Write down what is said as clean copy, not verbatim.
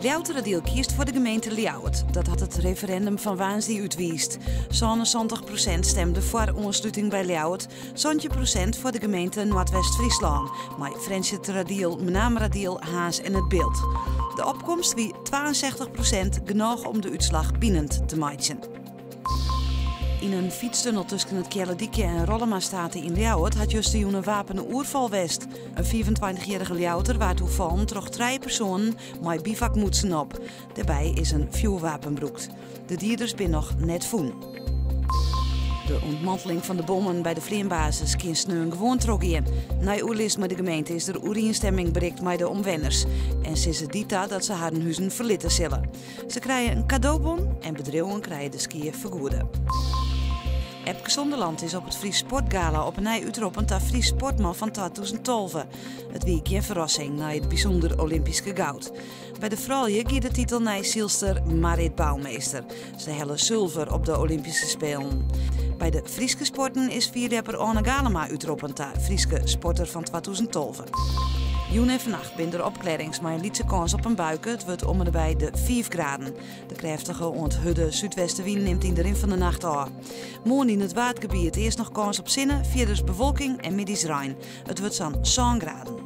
Ljouwert deel kiest voor de gemeente Ljouwert. Dat had het referendum van woensdag uitwiest. 70% stemde voor aansluiting bij Ljouwert, 20% voor de gemeente Noordwest-Friesland. Maar Frensje Radiel, Menam Radiel, Haas en het Beeld. De opkomst wie 62% genoeg om de uitslag binnen te maken. In een fietstunnel tussen het Kjellerdikje en Rollemastaten in Ljouwert had juist een wapenen oerval west. Een 24-jarige Ljouwerter waar toevallig troch 3 personen met bivakmutsen op. Daarbij is een vuurwapen broekt. De dierders zijn nog net voen. De ontmanteling van de bommen bij de Vleembasis kan sneu gewoon trok in. Na oerlist met de gemeente is er oerinstemming bereikt met de omwenners. En sinds het dita dat ze haar huizen verlitten zullen. Ze krijgen een cadeaubon en bedrijven krijgen de skiën vergoeden. Epke Zonderland is op het Fries Sportgala op een uitroepend tot Fries Sportman van 2012. Het weekje een verrassing na het bijzonder Olympische goud. Bij de vrouwen gaat de titel naar zielster Marit Bouwmeester. Ze hellen zilver op de Olympische Spelen. Bij de Frieske sporten is vierrapper Anne Galema uitroepend tot Frieske sporter van 2012. Joen en vannacht binnen de opkledings maar een lietse kans op een buiken. Het wordt om en bij de 5 graden. De krachtige onthudde zuidwestenwind neemt in de rin van de nacht aan. Morgen in het waardgebied eerst nog kans op zinnen, verder bewolking en middags rein. Het wordt zo'n 7 graden.